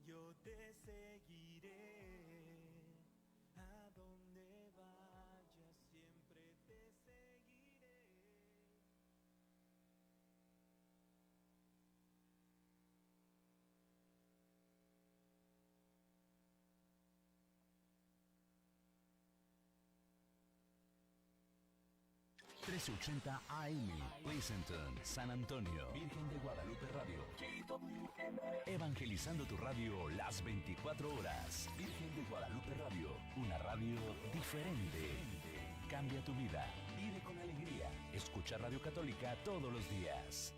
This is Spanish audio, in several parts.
yo te seguiré, a donde vayas siempre te seguiré. 1380 AM, Pleasanton, San Antonio, Virgen de Guadalupe Radio, evangelizando tu radio las 24 horas. Virgen de Guadalupe Radio, una radio diferente. Cambia tu vida, vive con alegría. Escucha Radio Católica todos los días.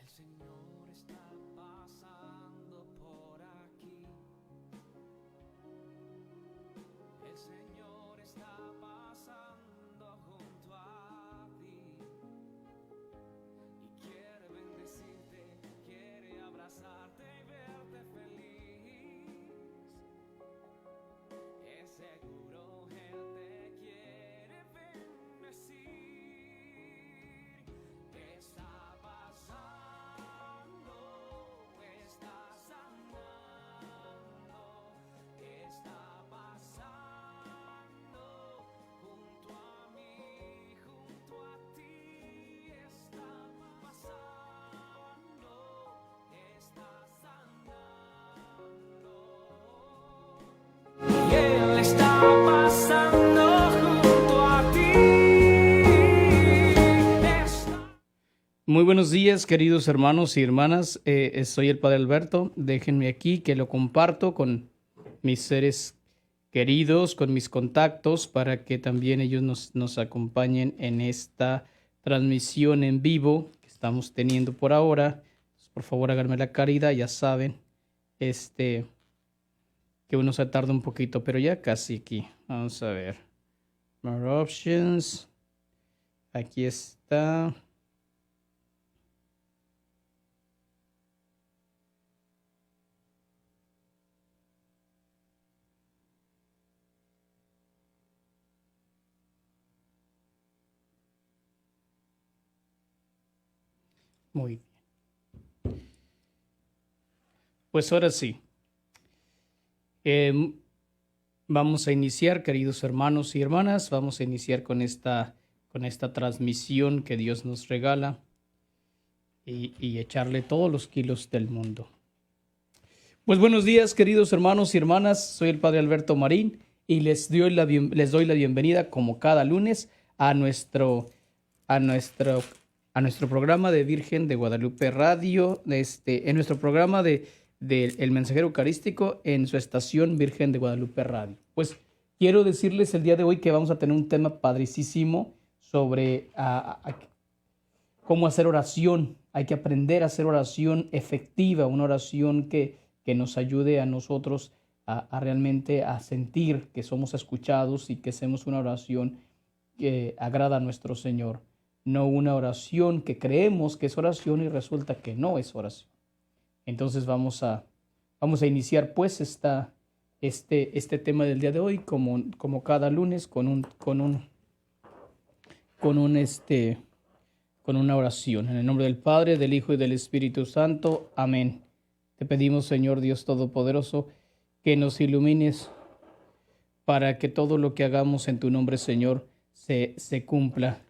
El Señor está pasando por aquí. El Señor está pasando junto a ti. Y quiere bendecirte, quiere abrazarte y verte feliz. Es seguro Él te quiere bendecir. Está pasando, está sanando, está pasando junto a mí, junto a ti. Está pasando, está sanando. Y Él está pasando junto a ti. Muy buenos días, queridos hermanos y hermanas. Soy el Padre Alberto. Déjenme aquí que lo comparto con mis seres queridos, con mis contactos, para que también ellos nos acompañen en esta transmisión en vivo que estamos teniendo por ahora. Por favor, háganme la caridad, ya saben, que uno se tarda un poquito, pero ya casi aquí. Vamos a ver. More options. Aquí está. Muy bien. Pues ahora sí. Vamos a iniciar, queridos hermanos y hermanas. Vamos a iniciar con esta transmisión que Dios nos regala y echarle todos los kilos del mundo. Pues buenos días, queridos hermanos y hermanas. Soy el Padre Alberto Marín y les doy la bienvenida, como cada lunes, a nuestro programa de Virgen de Guadalupe Radio, en nuestro programa de El Mensajero Eucarístico en su estación Virgen de Guadalupe Radio. Pues quiero decirles el día de hoy que vamos a tener un tema padricísimo sobre cómo hacer oración. Hay que aprender a hacer oración efectiva, una oración que nos ayude a nosotros a realmente a sentir que somos escuchados y que hacemos una oración que agrada a nuestro Señor. No una oración que creemos que es oración y resulta que no es oración. Entonces vamos a iniciar pues este tema del día de hoy como cada lunes con una oración. En el nombre del Padre, del Hijo y del Espíritu Santo. Amén. Te pedimos, Señor Dios Todopoderoso, que nos ilumines para que todo lo que hagamos en tu nombre, Señor, se cumpla.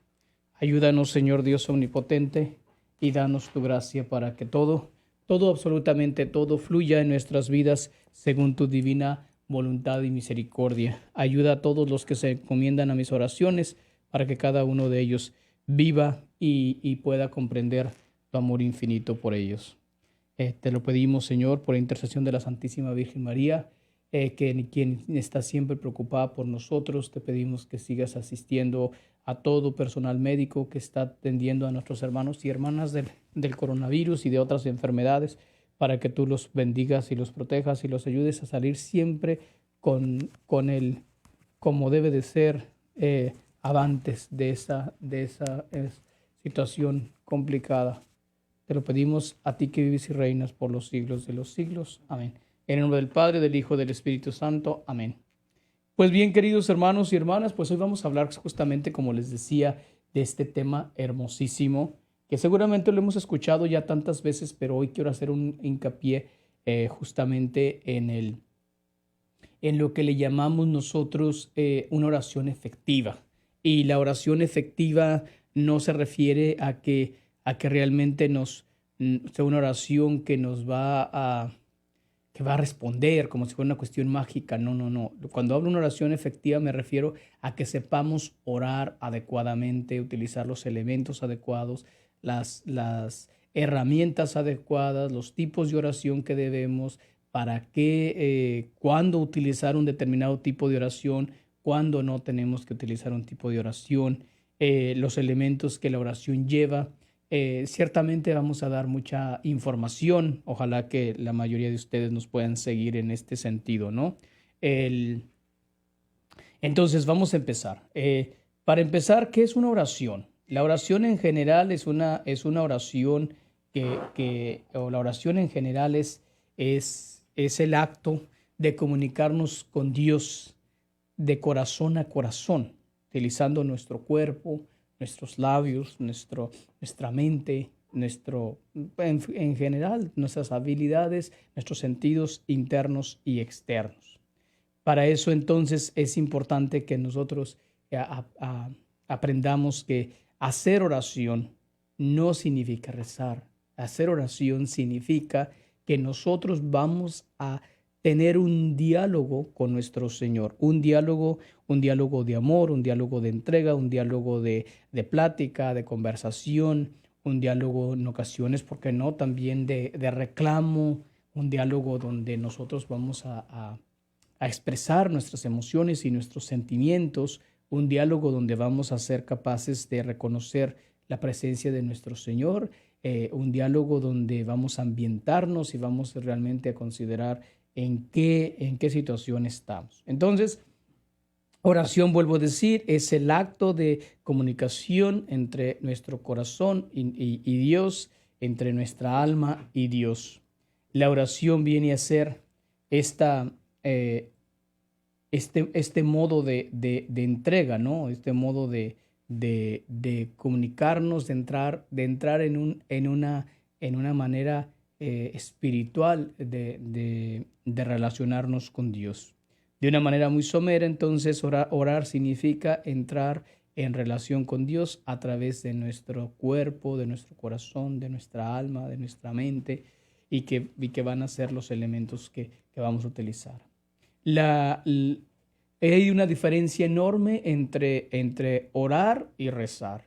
Ayúdanos, Señor Dios Omnipotente, y danos tu gracia para que todo, absolutamente todo, fluya en nuestras vidas según tu divina voluntad y misericordia. Ayuda a todos los que se encomiendan a mis oraciones para que cada uno de ellos viva y pueda comprender tu amor infinito por ellos. Te lo pedimos, Señor, por la intercesión de la Santísima Virgen María, quien está siempre preocupada por nosotros. Te pedimos que sigas asistiendo a todo personal médico que está atendiendo a nuestros hermanos y hermanas del coronavirus y de otras enfermedades, para que tú los bendigas y los protejas y los ayudes a salir siempre con el, como debe de ser, avantes de esa situación complicada. Te lo pedimos a ti que vives y reinas por los siglos de los siglos. Amén. En el nombre del Padre, del Hijo, del Espíritu Santo. Amén. Pues bien, queridos hermanos y hermanas, pues hoy vamos a hablar justamente, como les decía, de este tema hermosísimo, que seguramente lo hemos escuchado ya tantas veces, pero hoy quiero hacer un hincapié justamente en lo que le llamamos nosotros una oración efectiva. Y la oración efectiva no se refiere a que realmente sea una oración que nos va a responder como si fuera una cuestión mágica. No. Cuando hablo de una oración efectiva me refiero a que sepamos orar adecuadamente, utilizar los elementos adecuados, las herramientas adecuadas, los tipos de oración que debemos, para qué, cuándo utilizar un determinado tipo de oración, cuándo no tenemos que utilizar un tipo de oración, los elementos que la oración lleva. Ciertamente vamos a dar mucha información. Ojalá que la mayoría de ustedes nos puedan seguir en este sentido, ¿no? Entonces vamos a empezar. Para empezar, ¿qué es una oración? La oración en general es una oración o la oración en general es el acto de comunicarnos con Dios de corazón a corazón, utilizando nuestro cuerpo, nuestros labios, nuestra mente, en general, nuestras habilidades, nuestros sentidos internos y externos. Para eso, entonces, es importante que nosotros aprendamos que hacer oración no significa rezar. Hacer oración significa que nosotros vamos a tener un diálogo con nuestro Señor, un diálogo de amor, un diálogo de entrega, un diálogo de plática, de conversación, un diálogo en ocasiones, ¿por qué no?, también de reclamo, un diálogo donde nosotros vamos a expresar nuestras emociones y nuestros sentimientos, un diálogo donde vamos a ser capaces de reconocer la presencia de nuestro Señor, un diálogo donde vamos a ambientarnos y vamos realmente a considerar en qué situación estamos. Entonces, oración, vuelvo a decir, es el acto de comunicación entre nuestro corazón y Dios, entre nuestra alma y Dios. La oración viene a ser este modo de entrega, ¿no? Este modo de comunicarnos, de entrar en una manera espiritual de relacionarnos con Dios. De una manera muy somera, entonces, orar significa entrar en relación con Dios a través de nuestro cuerpo, de nuestro corazón, de nuestra alma, de nuestra mente, y que van a ser los elementos que vamos a utilizar. Hay una diferencia enorme entre orar y rezar.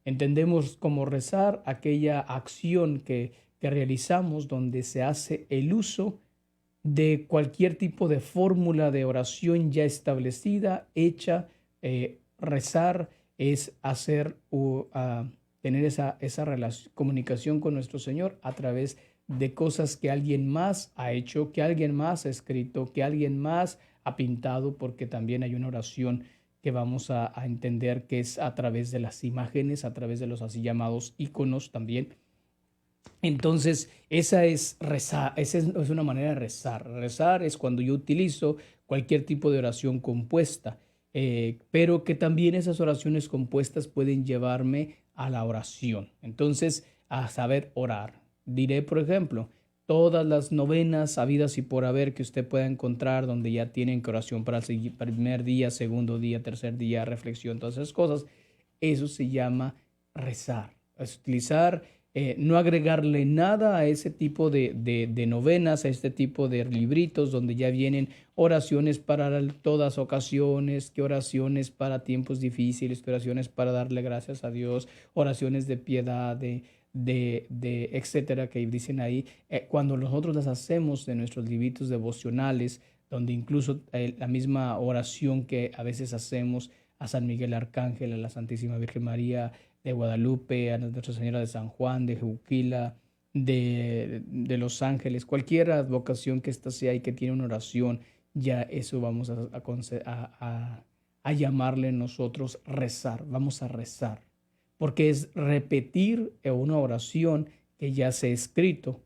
Entendemos como rezar aquella acción que realizamos donde se hace el uso de cualquier tipo de fórmula de oración ya establecida, hecha. Rezar es tener esa comunicación con nuestro Señor a través de cosas que alguien más ha hecho, que alguien más ha escrito, que alguien más ha pintado, porque también hay una oración que vamos a entender que es a través de las imágenes, a través de los así llamados íconos también. Entonces, esa es rezar, esa es una manera de rezar. Rezar es cuando yo utilizo cualquier tipo de oración compuesta, pero que también esas oraciones compuestas pueden llevarme a la oración. Entonces, a saber orar. Diré, por ejemplo, todas las novenas habidas y por haber que usted pueda encontrar, donde ya tienen que oración para el primer día, segundo día, tercer día, reflexión, todas esas cosas, eso se llama rezar. Es utilizar, no agregarle nada a ese tipo de novenas, a este tipo de libritos donde ya vienen oraciones para todas ocasiones, que oraciones para tiempos difíciles, que oraciones para darle gracias a Dios, oraciones de piedad, de etcétera, que dicen ahí. Cuando nosotros las hacemos de nuestros libritos devocionales, donde incluso la misma oración que a veces hacemos a San Miguel Arcángel, a la Santísima Virgen María de Guadalupe, a Nuestra Señora de San Juan, de Juquila, de Los Ángeles, cualquier advocación que ésta sea y que tiene una oración, ya eso vamos a llamarle nosotros rezar. Vamos a rezar, porque es repetir una oración que ya se ha escrito.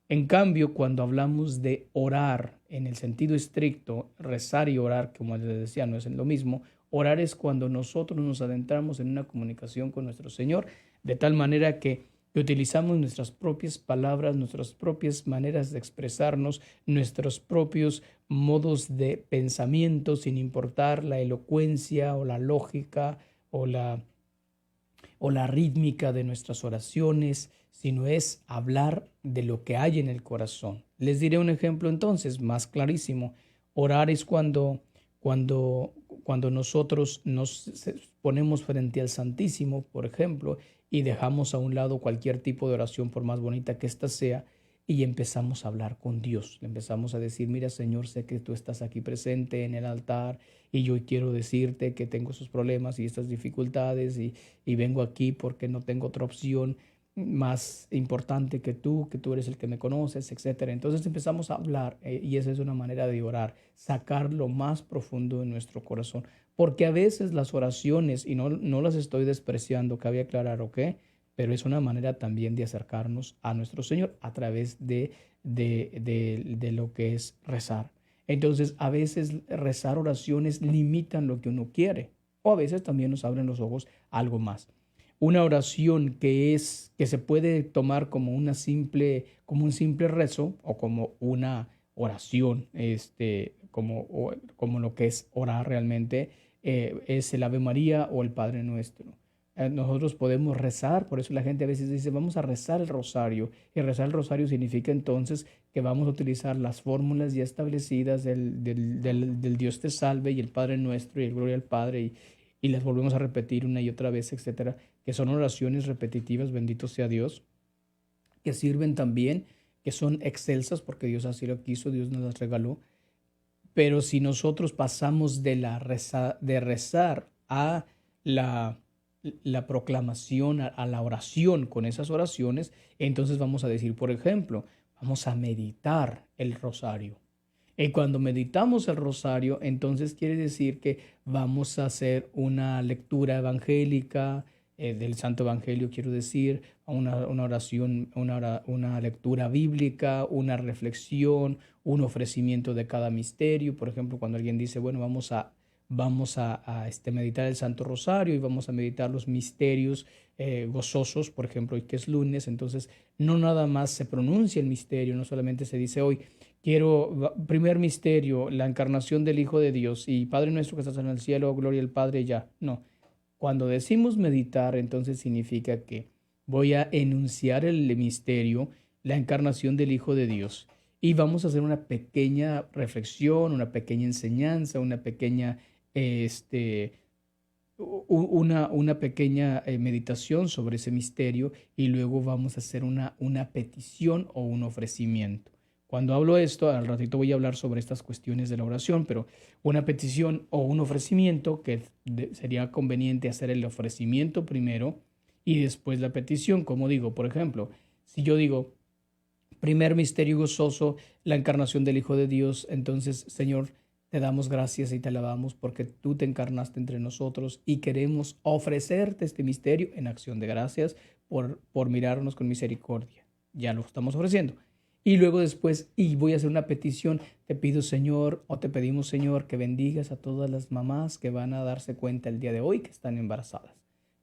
En cambio, cuando hablamos de orar en el sentido estricto, rezar y orar, como les decía, no es lo mismo. Orar es cuando nosotros nos adentramos en una comunicación con nuestro Señor, de tal manera que utilizamos nuestras propias palabras, nuestras propias maneras de expresarnos, nuestros propios modos de pensamiento, sin importar la elocuencia o la lógica o la rítmica de nuestras oraciones, sino es hablar de lo que hay en el corazón. Les diré un ejemplo entonces más clarísimo. Orar es cuando nosotros nos ponemos frente al Santísimo, por ejemplo, y dejamos a un lado cualquier tipo de oración, por más bonita que ésta sea, y empezamos a hablar con Dios. Le empezamos a decir, mira Señor, sé que tú estás aquí presente en el altar y yo quiero decirte que tengo esos problemas y estas dificultades y vengo aquí porque no tengo otra opción más importante que tú eres el que me conoces, etcétera. Entonces empezamos a hablar y esa es una manera de orar, sacar lo más profundo de nuestro corazón. Porque a veces las oraciones, y no las estoy despreciando, cabe aclarar, ¿ok? Pero es una manera también de acercarnos a nuestro Señor a través de lo que es rezar. Entonces, a veces rezar oraciones limitan lo que uno quiere, o a veces también nos abren los ojos a algo más. Una oración que se puede tomar como un simple rezo o como una oración, como lo que es orar realmente, es el Ave María o el Padre Nuestro. Nosotros podemos rezar, por eso la gente a veces dice, vamos a rezar el rosario. Y rezar el rosario significa entonces que vamos a utilizar las fórmulas ya establecidas del Dios te salve y el Padre Nuestro y el Gloria al Padre y las volvemos a repetir una y otra vez, etcétera, que son oraciones repetitivas, bendito sea Dios, que sirven también, que son excelsas porque Dios así lo quiso, Dios nos las regaló. Pero si nosotros pasamos de rezar a la proclamación, a la oración con esas oraciones, entonces vamos a decir, por ejemplo, vamos a meditar el rosario. Y cuando meditamos el rosario, entonces quiere decir que vamos a hacer una lectura evangélica, del Santo Evangelio, quiero decir, una oración, una lectura bíblica, una reflexión, un ofrecimiento de cada misterio. Por ejemplo, cuando alguien dice, bueno, vamos a meditar el Santo Rosario y vamos a meditar los misterios gozosos, por ejemplo, hoy que es lunes, entonces no nada más se pronuncia el misterio, no solamente se dice hoy, primer misterio, la encarnación del Hijo de Dios y Padre nuestro que estás en el cielo, gloria al Padre, ya, no. Cuando decimos meditar, entonces significa que voy a enunciar el misterio, la encarnación del Hijo de Dios, y vamos a hacer una pequeña reflexión, una pequeña enseñanza, una pequeña una pequeña meditación sobre ese misterio y luego vamos a hacer una petición o un ofrecimiento. Cuando hablo esto, al ratito voy a hablar sobre estas cuestiones de la oración, pero una petición o un ofrecimiento, que sería conveniente hacer el ofrecimiento primero y después la petición. Como digo, por ejemplo, si yo digo, primer misterio gozoso, la encarnación del Hijo de Dios, entonces, Señor, te damos gracias y te alabamos porque tú te encarnaste entre nosotros y queremos ofrecerte este misterio en acción de gracias por mirarnos con misericordia. Ya lo estamos ofreciendo. Y luego después, y voy a hacer una petición, te pido Señor, o te pedimos Señor, que bendigas a todas las mamás que van a darse cuenta el día de hoy que están embarazadas,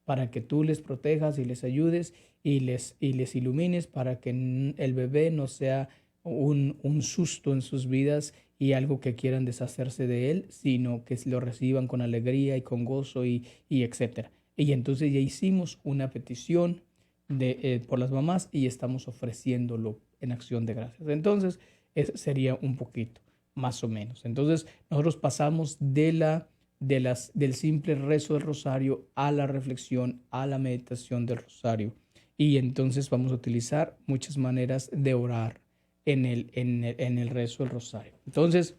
para que tú les protejas y les ayudes y les ilumines para que el bebé no sea un susto en sus vidas y algo que quieran deshacerse de él, sino que lo reciban con alegría y con gozo y etcétera. Y entonces ya hicimos una petición por las mamás y estamos ofreciéndolo en acción de gracias. Entonces, ese sería un poquito, más o menos. Entonces, nosotros pasamos del simple rezo del rosario a la reflexión, a la meditación del rosario. Y entonces vamos a utilizar muchas maneras de orar en el rezo del rosario. Entonces,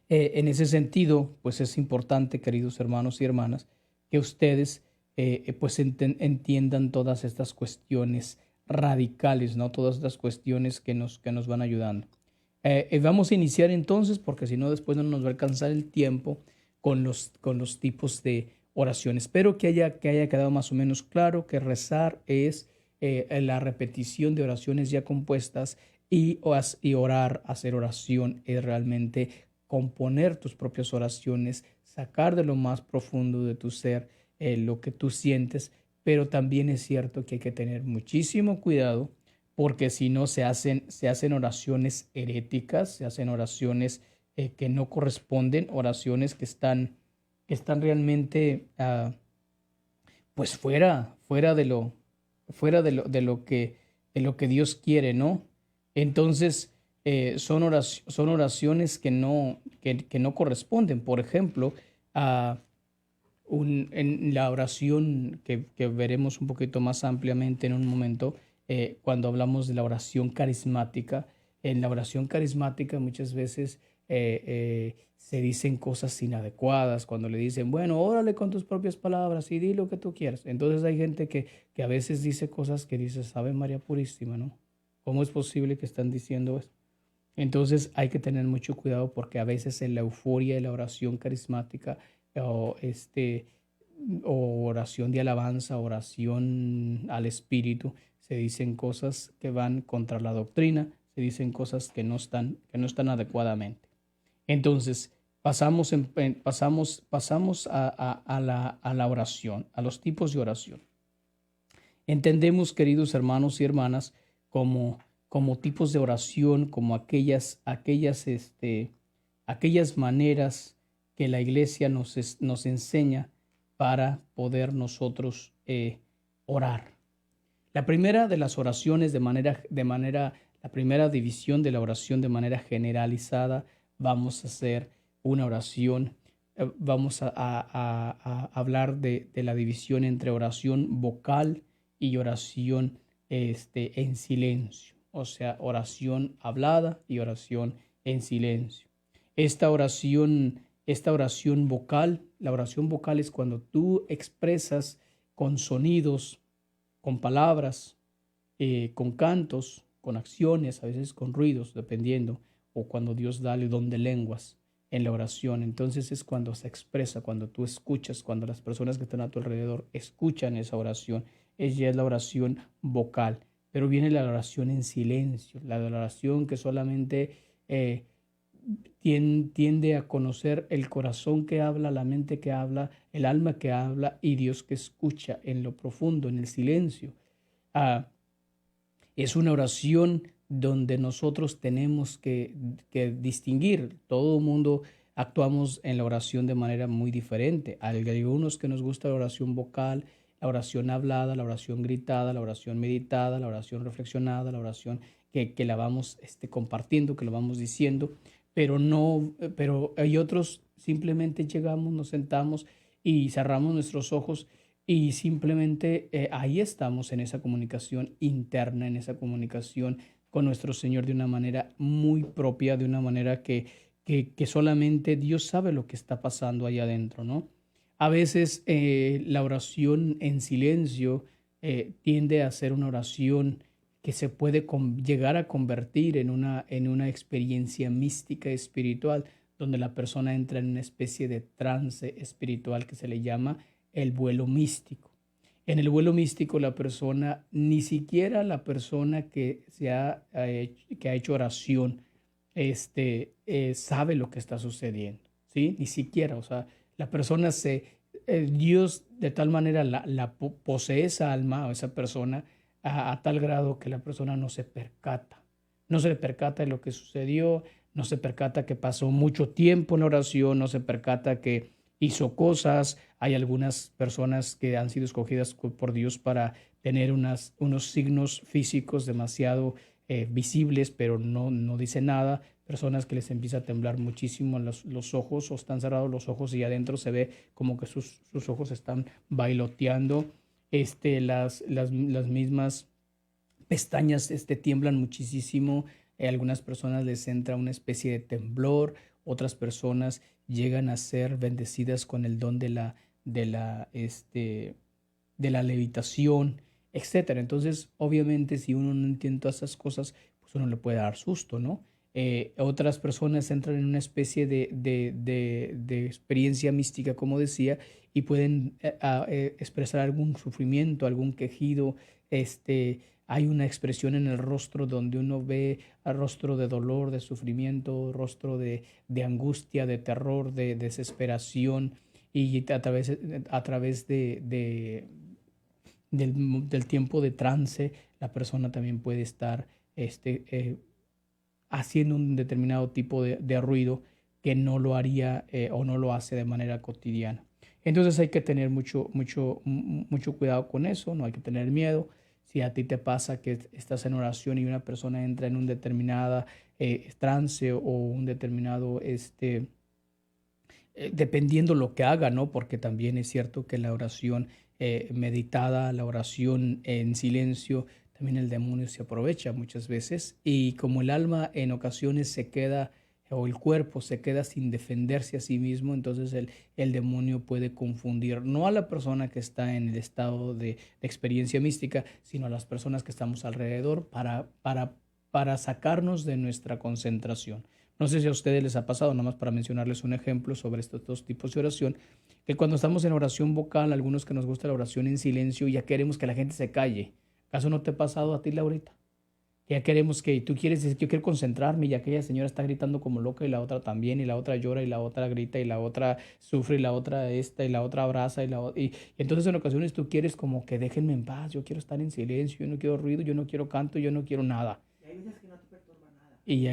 en ese sentido, pues es importante, queridos hermanos y hermanas, que ustedes pues entiendan todas estas cuestiones radicales, ¿no? Todas estas cuestiones que nos van ayudando. Vamos a iniciar entonces, porque si no después no nos va a alcanzar el tiempo con los tipos de oración. Espero que haya quedado más o menos claro que rezar es la repetición de oraciones ya compuestas y orar, hacer oración es realmente componer tus propias oraciones, sacar de lo más profundo de tu ser lo que tú sientes, pero también es cierto que hay que tener muchísimo cuidado porque si no se hacen oraciones heréticas, se hacen oraciones que no corresponden, oraciones que están realmente pues fuera de lo que Dios quiere, ¿no? Entonces, son oraciones que no corresponden. Por ejemplo, en la oración que veremos un poquito más ampliamente en un momento, cuando hablamos de la oración carismática, en la oración carismática muchas veces se dicen cosas inadecuadas, cuando le dicen, bueno, órale con tus propias palabras y di lo que tú quieras. Entonces hay gente que a veces dice cosas que dice, sabe María Purísima, ¿no? ¿Cómo es posible que están diciendo eso? Entonces hay que tener mucho cuidado porque a veces en la euforia de la oración carismática o, o oración de alabanza, oración al Espíritu, se dicen cosas que van contra la doctrina, se dicen cosas que no están adecuadamente. Entonces pasamos a la oración, a los tipos de oración. Entendemos, queridos hermanos y hermanas, como tipos de oración, como aquellas maneras que la Iglesia nos enseña para poder nosotros orar. La primera de las oraciones la primera división de la oración de manera generalizada, vamos a hacer una oración, vamos a hablar de la división entre oración vocal y oración en silencio, o sea, oración hablada y oración en silencio. Esta oración vocal, la oración vocal es cuando tú expresas con sonidos, con palabras, con cantos, con acciones, a veces con ruidos, dependiendo, o cuando Dios da el don de lenguas en la oración. Entonces es cuando se expresa, cuando tú escuchas, cuando las personas que están a tu alrededor escuchan esa oración. Ella es la oración vocal, pero viene la oración en silencio, la oración que solamente tiende a conocer el corazón que habla, la mente que habla, el alma que habla y Dios que escucha en lo profundo, en el silencio. Es una oración donde nosotros tenemos que distinguir. Todo el mundo actuamos en la oración de manera muy diferente. Hay algunos que nos gusta la oración vocal, la oración hablada, la oración gritada, la oración meditada, la oración reflexionada, la oración que la vamos compartiendo, que lo vamos diciendo, pero hay otros, simplemente llegamos, nos sentamos y cerramos nuestros ojos y simplemente ahí estamos en esa comunicación interna, en esa comunicación con nuestro Señor de una manera muy propia, de una manera que solamente Dios sabe lo que está pasando ahí adentro, ¿no? A veces la oración en silencio tiende a ser una oración que se puede llegar a convertir en una experiencia mística espiritual, donde la persona entra en una especie de trance espiritual que se le llama el vuelo místico. En el vuelo místico la persona, ni siquiera la persona que ha hecho oración, sabe lo que está sucediendo, ¿sí? Ni siquiera, o sea, la persona Dios de tal manera la posee esa alma o esa persona a tal grado que la persona no se le percata de lo que sucedió, no se percata que pasó mucho tiempo en la oración, no se percata que hizo cosas. Hay algunas personas que han sido escogidas por Dios para tener unos signos físicos demasiado visibles, pero no dice nada. Personas que les empieza a temblar muchísimo los ojos o están cerrados los ojos y adentro se ve como que sus ojos están bailoteando. Las mismas pestañas tiemblan muchísimo. Algunas personas les entra una especie de temblor. Otras personas llegan a ser bendecidas con el don de la levitación, etcétera. Entonces, obviamente, si uno no entiende todas esas cosas, pues uno le puede dar susto, ¿no? Otras personas entran en una especie de experiencia mística, como decía, y pueden expresar algún sufrimiento, algún quejido, hay una expresión en el rostro donde uno ve el rostro de dolor, de sufrimiento, rostro de angustia, de terror, de desesperación, y a través del tiempo de trance, la persona también puede estar haciendo un determinado tipo de ruido que no lo haría o no lo hace de manera cotidiana. Entonces hay que tener mucho cuidado con eso, no hay que tener miedo. Si a ti te pasa que estás en oración y una persona entra en un determinado trance o un determinado, dependiendo lo que haga, ¿no? Porque también es cierto que la oración meditada, la oración en silencio, también el demonio se aprovecha muchas veces, y como el alma en ocasiones se queda, o el cuerpo se queda sin defenderse a sí mismo, entonces el demonio puede confundir no a la persona que está en el estado de experiencia mística, sino a las personas que estamos alrededor para sacarnos de nuestra concentración. No sé si a ustedes les ha pasado, nomás para mencionarles un ejemplo sobre estos dos tipos de oración, que cuando estamos en oración vocal, algunos que nos gusta la oración en silencio, ya queremos que la gente se calle. ¿Acaso no te ha pasado a ti, Laurita? Ya queremos que tú quieres decir, yo quiero concentrarme, y aquella señora está gritando como loca y la otra también, y la otra llora y la otra grita y la otra sufre y la otra y la otra abraza y entonces en ocasiones tú quieres como que déjenme en paz, yo quiero estar en silencio, yo no quiero ruido, yo no quiero canto, yo no quiero nada. Y hay veces que no te perturba nada. Y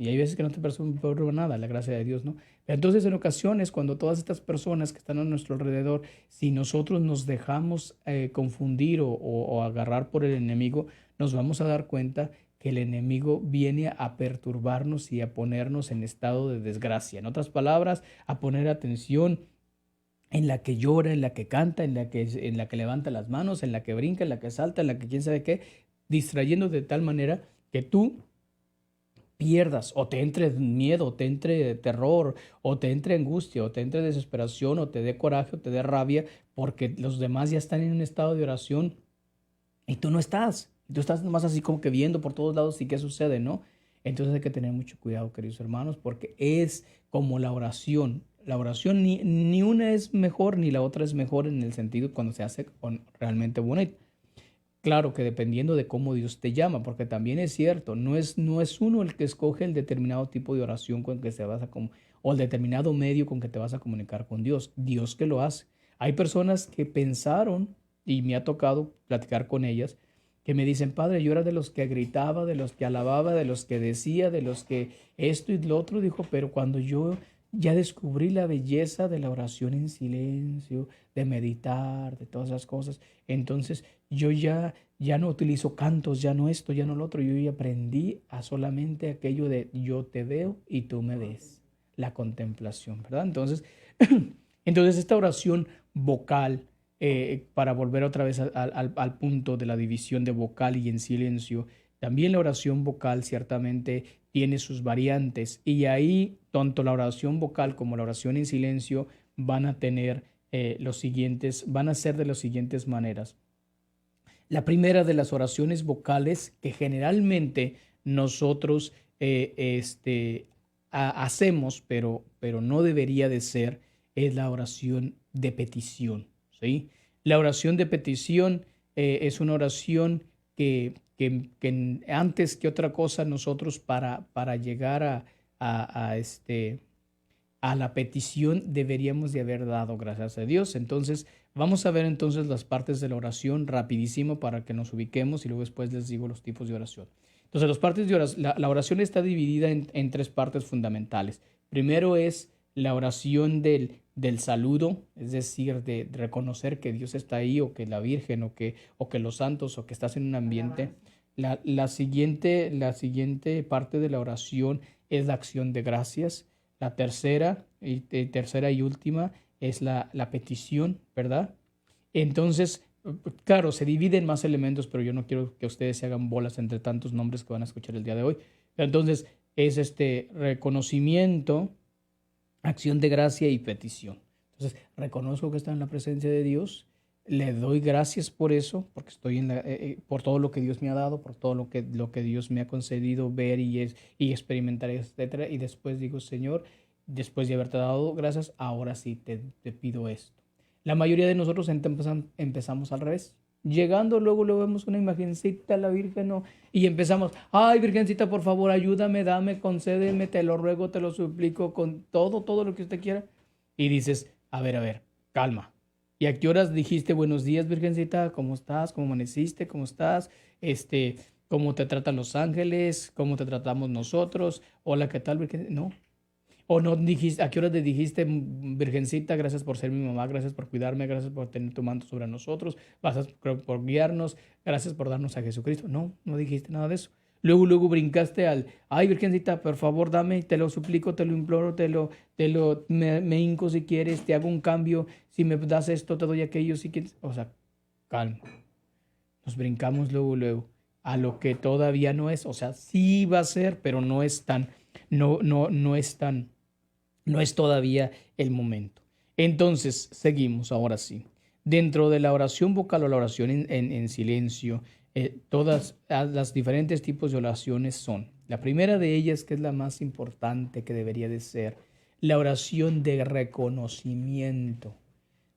hay veces que no te perturba nada, la gracia de Dios, ¿no? Entonces en ocasiones cuando todas estas personas que están a nuestro alrededor, si nosotros nos dejamos confundir o agarrar por el enemigo, nos vamos a dar cuenta que el enemigo viene a perturbarnos y a ponernos en estado de desgracia. En otras palabras, a poner atención en la que llora, en la que canta, en la que levanta las manos, en la que brinca, en la que salta, en la que quién sabe qué, distrayendo de tal manera que tú pierdas, o te entre miedo, o te entre terror, o te entre angustia, o te entre desesperación, o te dé coraje, o te dé rabia, porque los demás ya están en un estado de oración y tú no estás. Tú estás nomás así como que viendo por todos lados y qué sucede, ¿no? Entonces hay que tener mucho cuidado, queridos hermanos, porque es como la oración. La oración ni una es mejor ni la otra es mejor en el sentido cuando se hace realmente bonita. Claro que dependiendo de cómo Dios te llama, porque también es cierto, no es uno el que escoge el determinado tipo de oración con que se vas o el determinado medio con que te vas a comunicar con Dios. Dios que lo hace. Hay personas que pensaron, y me ha tocado platicar con ellas, que me dicen, Padre, yo era de los que gritaba, de los que alababa, de los que decía, de los que esto y lo otro, dijo, pero cuando yo ya descubrí la belleza de la oración en silencio, de meditar, de todas esas cosas, entonces yo ya no utilizo cantos, ya no esto, ya no lo otro, yo ya aprendí a solamente aquello de yo te veo y tú me ves, la contemplación, ¿verdad? Entonces esta oración vocal, para volver otra vez al punto de la división de vocal y en silencio, también la oración vocal ciertamente tiene sus variantes, y ahí tanto la oración vocal como la oración en silencio van a tener van a ser de las siguientes maneras. La primera de las oraciones vocales que generalmente nosotros hacemos, pero no debería de ser, es la oración de petición, ¿sí? La oración de petición es una oración que antes que otra cosa nosotros para llegar a la petición deberíamos de haber dado gracias a Dios. Entonces vamos a ver entonces las partes de la oración rapidísimo para que nos ubiquemos y luego después les digo los tipos de oración. Entonces las partes de oración, la oración está dividida en tres partes fundamentales. Primero es la oración del saludo, es decir, de reconocer que Dios está ahí, o que la Virgen, o que los santos, o que estás en un ambiente. La siguiente parte de la oración es la acción de gracias. La tercera y última es la petición, ¿verdad? Entonces, claro, se dividen más elementos, pero yo no quiero que ustedes se hagan bolas entre tantos nombres que van a escuchar el día de hoy. Entonces, es reconocimiento, acción de gracia y petición. Entonces, reconozco que está en la presencia de Dios, le doy gracias por eso, porque estoy por todo lo que Dios me ha dado, por todo lo que Dios me ha concedido ver y experimentar, etcétera. Y después digo, Señor, después de haberte dado gracias, ahora sí te pido esto. La mayoría de nosotros empezamos al revés. Llegando luego lo vemos una imagencita, la Virgen, no, y empezamos, ay, Virgencita, por favor, ayúdame, dame, concédeme, te lo ruego, te lo suplico, con todo lo que usted quiera. Y dices, a ver, calma. ¿Y a qué horas dijiste buenos días, Virgencita? ¿Cómo estás? ¿Cómo amaneciste? ¿Cómo estás? ¿Cómo te tratan los ángeles? ¿Cómo te tratamos nosotros? Hola, ¿qué tal, Virgen? No. O no dijiste, ¿a qué horas le dijiste, Virgencita, gracias por ser mi mamá, gracias por cuidarme, gracias por tener tu manto sobre nosotros, gracias por guiarnos, gracias por darnos a Jesucristo? No, no dijiste nada de eso. Luego brincaste ay, Virgencita, por favor, dame, te lo suplico, te lo imploro, me hinco si quieres, te hago un cambio, si me das esto, te doy aquello, si quieres. O sea, calma. Nos brincamos luego a lo que todavía no es. O sea, sí va a ser, pero no es todavía el momento. Entonces, seguimos ahora sí. Dentro de la oración vocal o la oración en silencio, todas las diferentes tipos de oraciones son. La primera de ellas, que es la más importante que debería de ser, la oración de reconocimiento,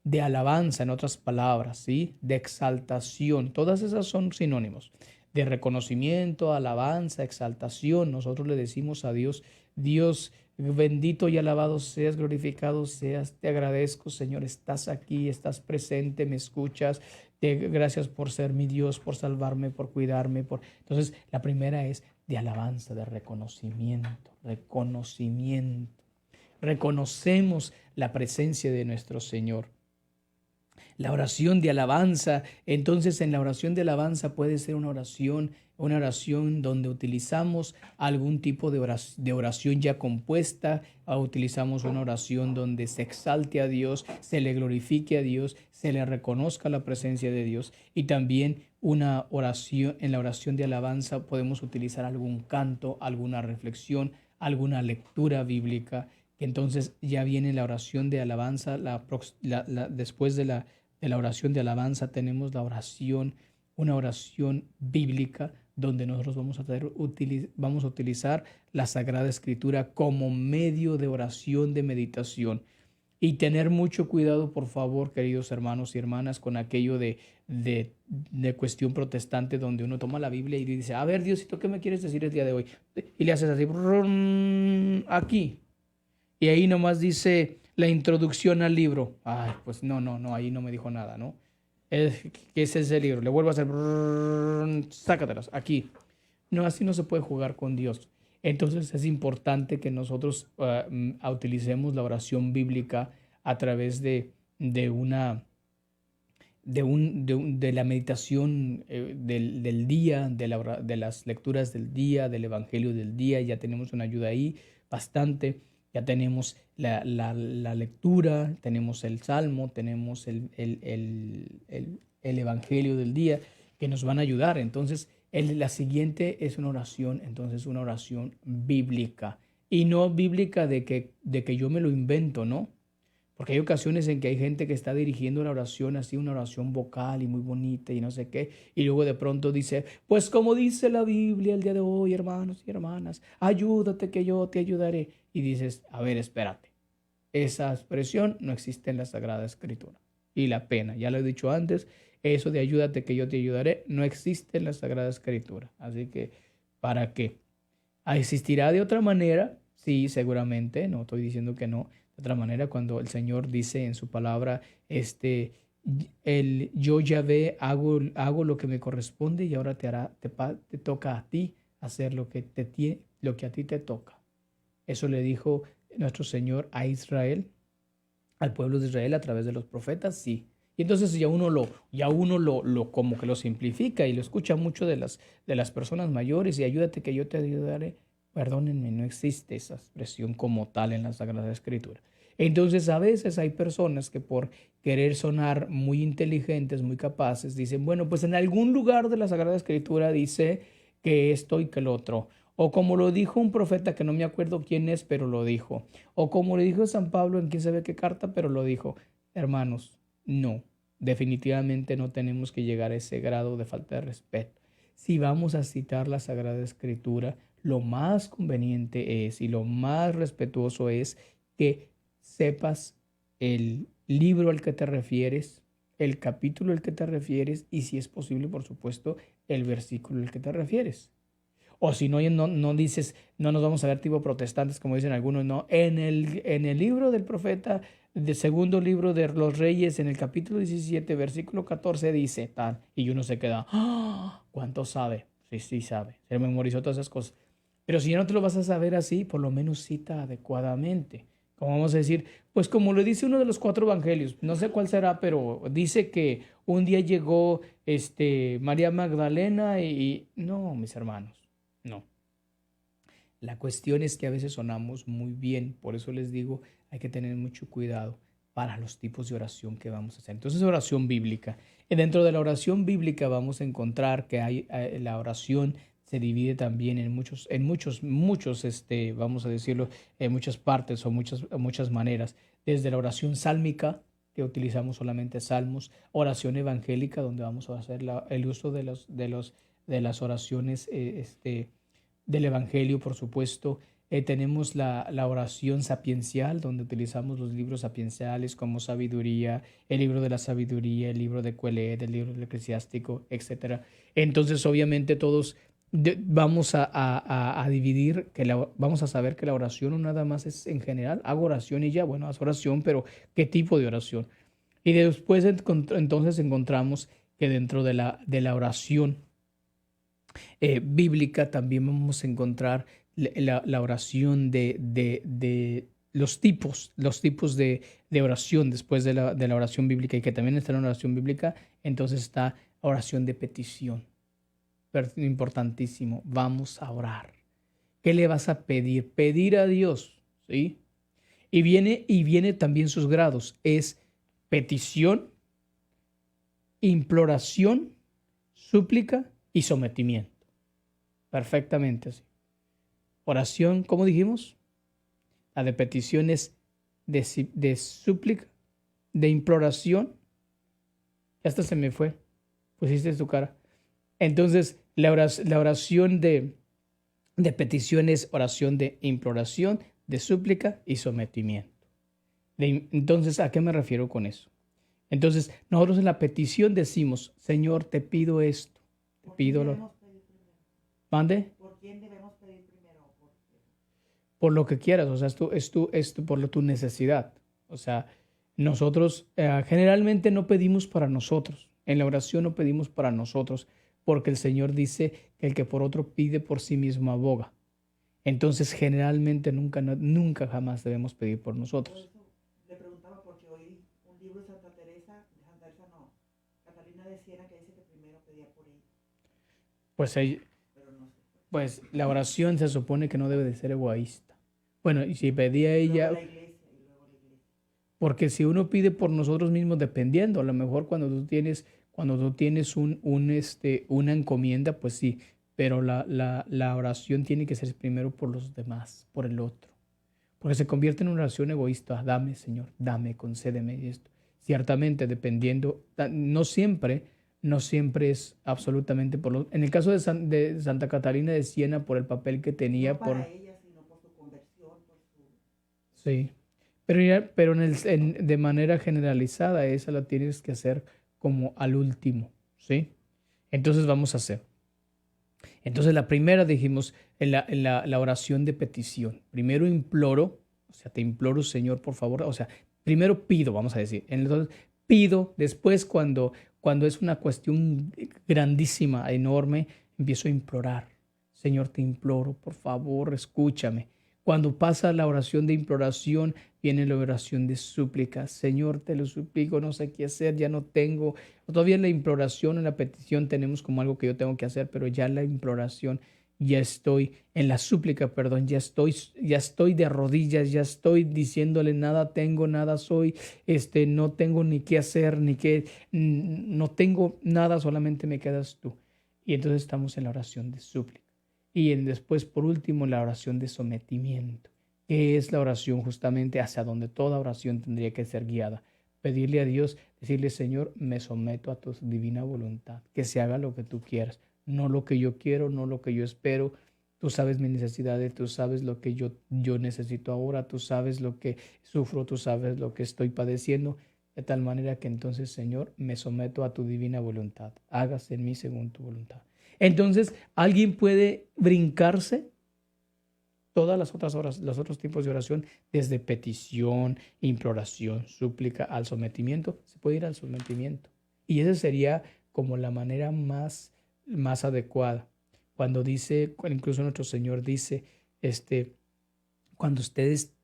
de alabanza, en otras palabras, ¿sí? De exaltación. Todas esas son sinónimos. De reconocimiento, alabanza, exaltación. Nosotros le decimos a Dios, Dios, bendito y alabado seas, glorificado seas. Te agradezco, Señor, estás aquí, estás presente, me escuchas. Gracias por ser mi Dios, por salvarme, por cuidarme. Entonces, la primera es de alabanza, de reconocimiento. Reconocemos la presencia de nuestro Señor. La oración de alabanza, entonces en la oración de alabanza puede ser una oración donde utilizamos algún tipo de oración ya compuesta, o utilizamos una oración donde se exalte a Dios, se le glorifique a Dios, se le reconozca la presencia de Dios, y también una oración, en la oración de alabanza podemos utilizar algún canto, alguna reflexión, alguna lectura bíblica. Entonces ya viene la oración de alabanza, después de la oración de alabanza tenemos una oración bíblica donde nosotros vamos a utilizar la Sagrada Escritura como medio de oración, de meditación. Y tener mucho cuidado, por favor, queridos hermanos y hermanas, con aquello de cuestión protestante, donde uno toma la Biblia y dice, a ver, Diosito, ¿qué me quieres decir el día de hoy? Y le haces así, aquí. Y ahí nomás dice la introducción al libro. Ay, pues no, ahí no me dijo nada, ¿no? ¿Qué es ese libro? Le vuelvo a hacer, sácatelas, aquí. No, así no se puede jugar con Dios. Entonces es importante que nosotros utilicemos la oración bíblica a través de la meditación del día, de las lecturas del día, del evangelio del día. Ya tenemos una ayuda ahí bastante. Ya tenemos la lectura, tenemos el salmo, tenemos el evangelio del día que nos van a ayudar. Entonces, la siguiente es una oración bíblica. Y no bíblica de que yo me lo invento, ¿no? Porque hay ocasiones en que hay gente que está dirigiendo la oración así, una oración vocal y muy bonita y no sé qué, y luego de pronto dice, pues como dice la Biblia el día de hoy, hermanos y hermanas, ayúdate que yo te ayudaré. Y dices, a ver, espérate, esa expresión no existe en la Sagrada Escritura. Y la pena, ya lo he dicho antes, eso de ayúdate que yo te ayudaré no existe en la Sagrada Escritura. Así que, ¿para qué? ¿Existirá de otra manera? Sí, seguramente, no estoy diciendo que no. De otra manera, cuando el Señor dice en su palabra, yo Yahvé hago lo que me corresponde y ahora te toca a ti hacer lo que a ti te toca. Eso le dijo nuestro Señor a Israel, al pueblo de Israel a través de los profetas, sí. Y entonces ya uno lo como que lo simplifica y lo escucha mucho de las personas mayores y ayúdate que yo te ayudaré. Perdónenme, no existe esa expresión como tal en la Sagrada Escritura. Entonces a veces hay personas que por querer sonar muy inteligentes, muy capaces, dicen, bueno, pues en algún lugar de la Sagrada Escritura dice que esto y que lo otro. O como lo dijo un profeta que no me acuerdo quién es, pero lo dijo. O como le dijo San Pablo en quién sabe qué carta, pero lo dijo. Hermanos, no, definitivamente no tenemos que llegar a ese grado de falta de respeto. Si vamos a citar la Sagrada Escritura, lo más conveniente es y lo más respetuoso es que sepas el libro al que te refieres, el capítulo al que te refieres y, si es posible, por supuesto, el versículo al que te refieres. O si no, no dices, no nos vamos a ver tipo protestantes, como dicen algunos, no. En el libro del profeta, del segundo libro de los Reyes, en el capítulo 17, versículo 14, dice tal. Y uno se queda, ¡ah! ¿Cuánto sabe? Sí, sí sabe. Se memorizó todas esas cosas. Pero si ya no te lo vas a saber así, por lo menos cita adecuadamente. Como vamos a decir, pues como lo dice uno de los 4 evangelios, no sé cuál será, pero dice que un día llegó María Magdalena y... No, mis hermanos, no. La cuestión es que a veces sonamos muy bien, por eso les digo, hay que tener mucho cuidado para los tipos de oración que vamos a hacer. Entonces, oración bíblica. Y dentro de la oración bíblica vamos a encontrar que hay la oración se divide también en muchos, vamos a decirlo, en muchas partes o muchas maneras. Desde la oración sálmica, que utilizamos solamente salmos, oración evangélica, donde vamos a hacer el uso de las oraciones del Evangelio, por supuesto. Tenemos la oración sapiencial, donde utilizamos los libros sapienciales como Sabiduría, el libro de la Sabiduría, el libro de Coelet, el libro del Eclesiástico, etc. Entonces, obviamente, todos vamos a dividir, vamos a saber que la oración no nada más es en general, hago oración y ya, bueno, haz oración, pero ¿qué tipo de oración? Y después entonces encontramos que dentro de la oración bíblica también vamos a encontrar la oración de los tipos de oración después de la oración bíblica, y que también está en la oración bíblica. Entonces está oración de petición. Importantísimo, vamos a orar. ¿Qué le vas a pedir? Pedir a Dios, ¿sí? Y viene también sus grados, es petición, imploración, súplica y sometimiento. Perfectamente así. Oración, ¿cómo dijimos? La de petición es de súplica, de imploración. Ya hasta se me fue. Pusiste tu cara. Entonces, la oración de petición es oración de imploración, de súplica y sometimiento. Entonces, ¿a qué me refiero con eso? Entonces, nosotros en la petición decimos, Señor, te pido esto. Te pido lo... ¿Mande? ¿Por quién debemos pedir primero? Por lo que quieras, o sea, por tu necesidad. O sea, nosotros generalmente no pedimos para nosotros. En la oración no pedimos para nosotros, porque el Señor dice que el que por otro pide, por sí mismo aboga. Entonces, generalmente nunca jamás debemos pedir por nosotros. Por eso le preguntaba, porque oí un libro de Santa Teresa no, Catalina de Siena, que dice que primero pedía por ella. Pues la oración se supone que no debe de ser egoísta. Bueno, y si pedía a ella... Luego la iglesia. Porque si uno pide por nosotros mismos, dependiendo, a lo mejor cuando tú tienes una encomienda, pues sí, pero la oración tiene que ser primero por los demás, por el otro. Porque se convierte en una oración egoísta. Dame, Señor, dame, concédeme esto. Ciertamente, dependiendo, no siempre es absolutamente por los... En el caso de Santa Catalina de Siena, por el papel que tenía... No para ella, sino por su conversión, por su... Sí. Pero de manera generalizada, esa la tienes que hacer como al último, ¿sí? Entonces vamos a hacer. Entonces la primera dijimos, la oración de petición. Primero imploro, o sea, te imploro, Señor, por favor. O sea, primero pido, vamos a decir. Entonces pido, después cuando es una cuestión grandísima, enorme, empiezo a implorar. Señor, te imploro, por favor, escúchame. Cuando pasa la oración de imploración, viene la oración de súplica. Señor, te lo suplico, no sé qué hacer, ya no tengo. Todavía en la imploración, en la petición tenemos como algo que yo tengo que hacer, pero ya en la imploración ya estoy, en la súplica, perdón, ya estoy de rodillas, ya estoy diciéndole nada tengo, nada soy, no tengo ni qué hacer, no tengo nada, solamente me quedas tú. Y entonces estamos en la oración de súplica. Y después, por último, la oración de sometimiento, que es la oración justamente hacia donde toda oración tendría que ser guiada. Pedirle a Dios, decirle, Señor, me someto a tu divina voluntad, que se haga lo que tú quieras, no lo que yo quiero, no lo que yo espero. Tú sabes mis necesidades, tú sabes lo que yo necesito ahora, tú sabes lo que sufro, tú sabes lo que estoy padeciendo. de tal manera que entonces, Señor, me someto a tu divina voluntad. Hágase en mí según tu voluntad. Entonces, alguien puede brincarse todas las otras horas, los otros tipos de oración, desde petición, imploración, súplica, al sometimiento. Se puede ir al sometimiento. Y esa sería como la manera más adecuada. Cuando dice, incluso nuestro Señor dice, cuando ustedes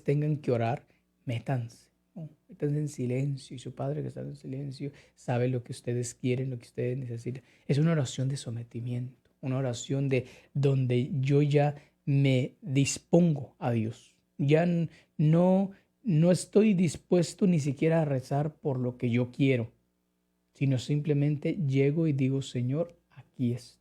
tengan que orar, métanse, ¿no? Métanse en silencio, y su Padre que está en silencio sabe lo que ustedes quieren, lo que ustedes necesitan. Es una oración de sometimiento, una oración de donde yo ya me dispongo a Dios. Ya no estoy dispuesto ni siquiera a rezar por lo que yo quiero, sino simplemente llego y digo, Señor, aquí estoy.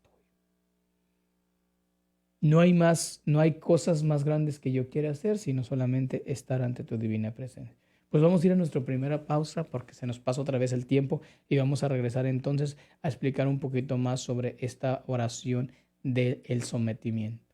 No hay cosas más grandes que yo quiera hacer, sino solamente estar ante tu divina presencia. Pues vamos a ir a nuestra primera pausa porque se nos pasa otra vez el tiempo y vamos a regresar entonces a explicar un poquito más sobre esta oración del sometimiento.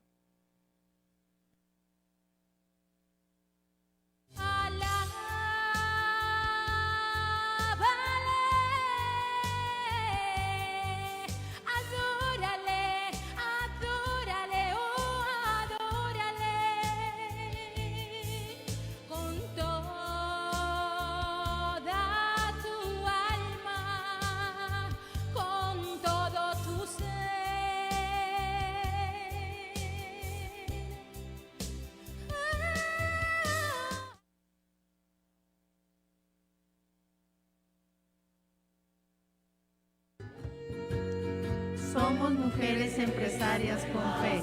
Somos mujeres empresarias con fe.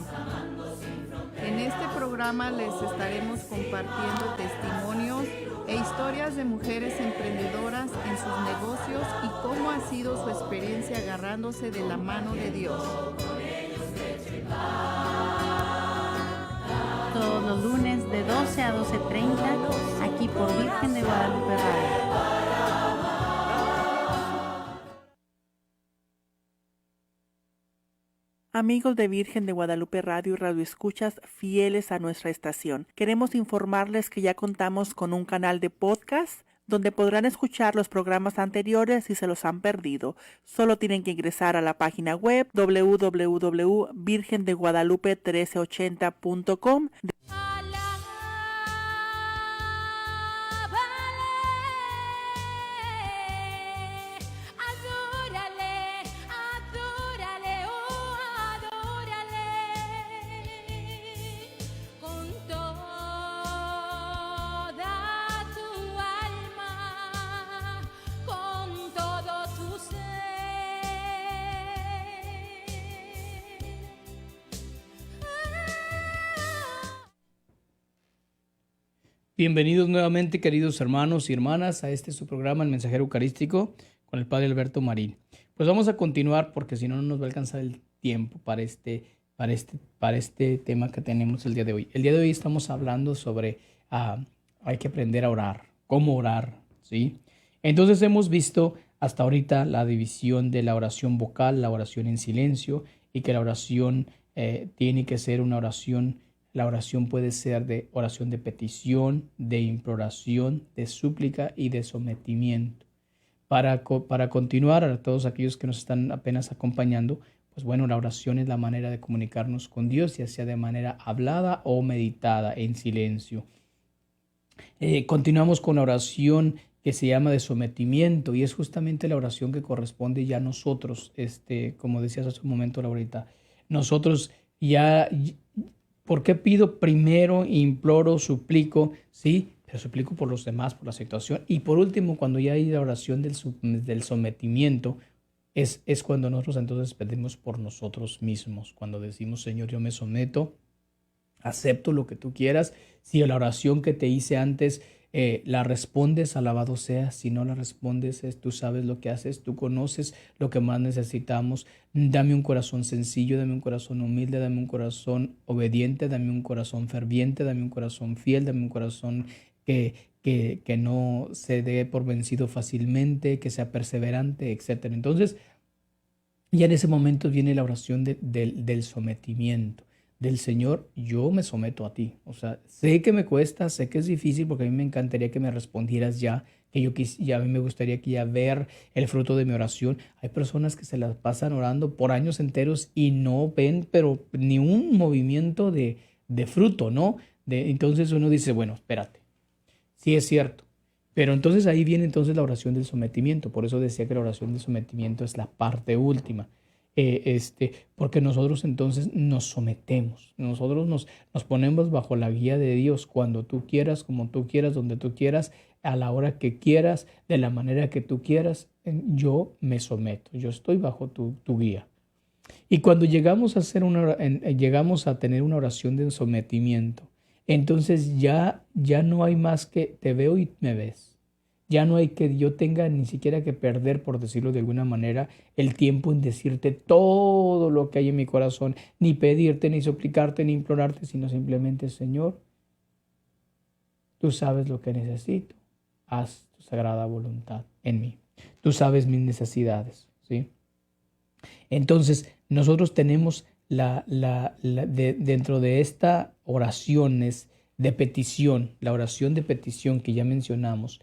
En este programa les estaremos compartiendo testimonios e historias de mujeres emprendedoras en sus negocios y cómo ha sido su experiencia agarrándose de la mano de Dios. Todos los lunes de 12 a 12:30, aquí por Virgen de Guadalupe Radio. Amigos de Virgen de Guadalupe Radio y Radio Escuchas fieles a nuestra estación, queremos informarles que ya contamos con un canal de podcast donde podrán escuchar los programas anteriores si se los han perdido. Solo tienen que ingresar a la página web www.virgendeguadalupe1380.com. Bienvenidos nuevamente, queridos hermanos y hermanas, a su programa, El Mensajero Eucarístico, con el Padre Alberto Marín. Pues vamos a continuar porque si no, no nos va a alcanzar el tiempo para este tema que tenemos el día de hoy. El día de hoy estamos hablando sobre hay que aprender a orar, cómo orar, ¿sí? Entonces hemos visto hasta ahorita la división de la oración vocal, la oración en silencio, y que la oración tiene que ser una oración. La oración puede ser de oración de petición, de imploración, de súplica y de sometimiento. Para continuar, a todos aquellos que nos están apenas acompañando, pues bueno, la oración es la manera de comunicarnos con Dios, ya sea de manera hablada o meditada en silencio. Continuamos con la oración que se llama de sometimiento, y es justamente la oración que corresponde ya a nosotros, como decías hace un momento, Laurita. Nosotros ya... ¿Por qué pido primero, imploro, suplico? Sí, pero suplico por los demás, por la situación. Y por último, cuando ya hay la oración del sometimiento, es cuando nosotros entonces pedimos por nosotros mismos. Cuando decimos, Señor, yo me someto, acepto lo que tú quieras. Si la oración que te hice antes la respondes, alabado seas. Si no la respondes, tú sabes lo que haces, tú conoces lo que más necesitamos. Dame un corazón sencillo, dame un corazón humilde, dame un corazón obediente, dame un corazón ferviente, dame un corazón fiel, dame un corazón que no se dé por vencido fácilmente, que sea perseverante, etc. Entonces, ya en ese momento viene la oración del sometimiento. Del Señor, yo me someto a ti. O sea, sé que me cuesta, sé que es difícil, porque a mí me encantaría que me respondieras ya, que y a mí me gustaría que ya ver el fruto de mi oración. Hay personas que se las pasan orando por años enteros y no ven, pero ni un movimiento de fruto, ¿no? Entonces uno dice, bueno, espérate, sí es cierto. Pero entonces ahí viene entonces la oración del sometimiento. Por eso decía que la oración del sometimiento es la parte última. Porque nosotros entonces nos sometemos, nosotros nos ponemos bajo la guía de Dios cuando tú quieras, como tú quieras, donde tú quieras, a la hora que quieras, de la manera que tú quieras. Yo me someto, yo estoy bajo tu guía. Y cuando llegamos a tener una oración de sometimiento, entonces ya no hay más que te veo y me ves. Ya no hay que yo tenga ni siquiera que perder, por decirlo de alguna manera, el tiempo en decirte todo lo que hay en mi corazón, ni pedirte, ni suplicarte, ni implorarte, sino simplemente, Señor, tú sabes lo que necesito. Haz tu sagrada voluntad en mí. Tú sabes mis necesidades, ¿sí? Entonces, nosotros tenemos dentro de esta oraciones de petición, la oración de petición que ya mencionamos,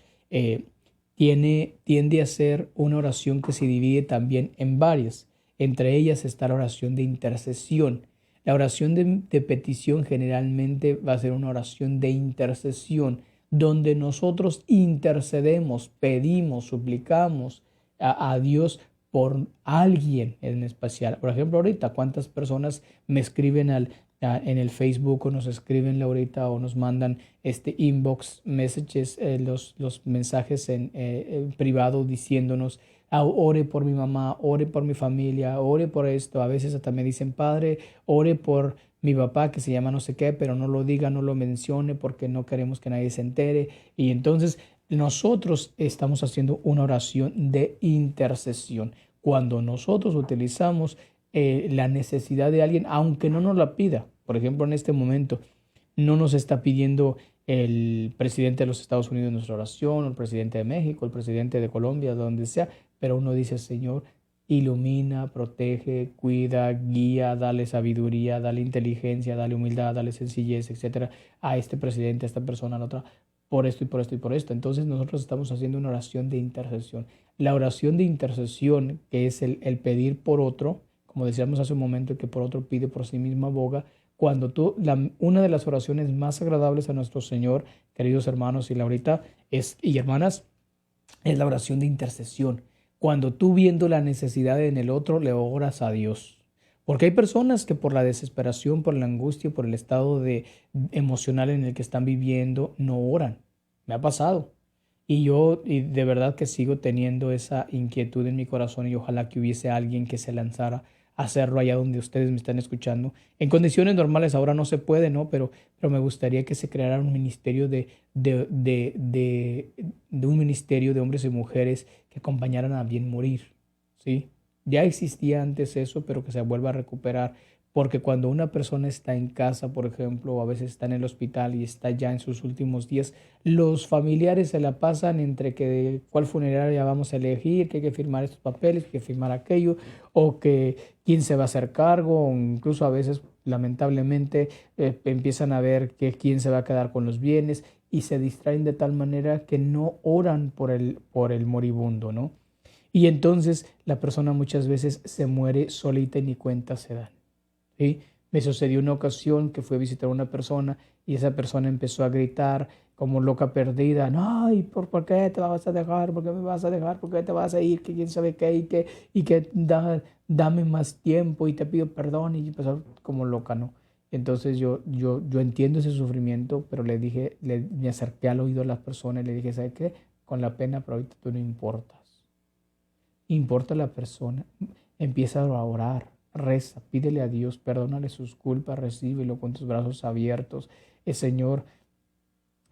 tiende a ser una oración que se divide también en varias. Entre ellas está la oración de intercesión. La oración de petición generalmente va a ser una oración de intercesión, donde nosotros intercedemos, pedimos, suplicamos a Dios por alguien en especial. Por ejemplo, ahorita, ¿cuántas personas me escriben en el Facebook o nos escriben ahorita o nos mandan inbox messages, los mensajes en privado diciéndonos, ore por mi mamá, ore por mi familia, ore por esto? A veces hasta me dicen, Padre, ore por mi papá que se llama no sé qué, pero no lo diga, no lo mencione porque no queremos que nadie se entere. Y entonces nosotros estamos haciendo una oración de intercesión. Cuando nosotros utilizamos la necesidad de alguien, aunque no nos la pida. Por ejemplo, en este momento no nos está pidiendo el presidente de los Estados Unidos nuestra oración, o el presidente de México, el presidente de Colombia, donde sea, pero uno dice, Señor, ilumina, protege, cuida, guía, dale sabiduría, dale inteligencia, dale humildad, dale sencillez, etcétera, a este presidente, a esta persona, a la otra, por esto y por esto y por esto. Entonces nosotros estamos haciendo una oración de intercesión. La oración de intercesión, que es el pedir por otro, como decíamos hace un momento, el que por otro pide, por sí mismo aboga. Cuando una de las oraciones más agradables a nuestro Señor, queridos hermanos y hermanas, es la oración de intercesión. Cuando tú, viendo la necesidad en el otro, le oras a Dios. Porque hay personas que por la desesperación, por la angustia, por el estado emocional en el que están viviendo, no oran. Me ha pasado. Y de verdad que sigo teniendo esa inquietud en mi corazón, y ojalá que hubiese alguien que se lanzara a hacerlo allá donde ustedes me están escuchando. En condiciones normales ahora no se puede, ¿no? Pero me gustaría que se creara un ministerio de un ministerio de hombres y mujeres que acompañaran a bien morir, ¿sí? Ya existía antes eso, pero que se vuelva a recuperar. Porque cuando una persona está en casa, por ejemplo, o a veces está en el hospital y está ya en sus últimos días, los familiares se la pasan entre que cuál funeraria vamos a elegir, que hay que firmar estos papeles, que hay que firmar aquello, o que quién se va a hacer cargo, o incluso a veces, lamentablemente, empiezan a ver que quién se va a quedar con los bienes y se distraen de tal manera que no oran por el moribundo, ¿no? Y entonces la persona muchas veces se muere solita y ni cuenta se dan. ¿Sí? Me sucedió una ocasión que fui a visitar a una persona y esa persona empezó a gritar como loca perdida, no, ¿y por qué te vas a dejar? ¿Por qué me vas a dejar? ¿Por qué te vas a ir? Que quién sabe qué, y que dame más tiempo y te pido perdón, y empezó como loca, ¿no? Entonces yo entiendo ese sufrimiento, pero me acerqué al oído a la persona y le dije, ¿sabes qué? Con la pena, pero ahorita tú no importas. Importa la persona, empieza a orar. Reza, pídele a Dios, perdónale sus culpas, recíbelo con tus brazos abiertos. Señor,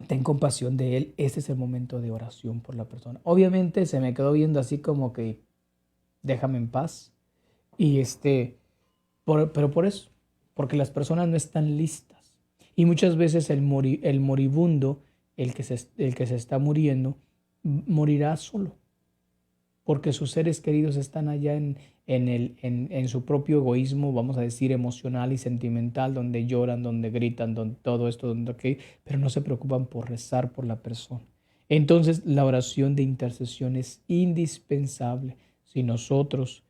ten compasión de él. Ese es el momento de oración por la persona. Obviamente se me quedó viendo así como que déjame en paz. Y pero por eso, porque las personas no están listas. Y muchas veces el moribundo, el que se está muriendo, morirá solo. Porque sus seres queridos están allá en su propio egoísmo, vamos a decir, emocional y sentimental, donde lloran, donde gritan, donde todo esto, pero no se preocupan por rezar por la persona. Entonces la oración de intercesión es indispensable si nosotros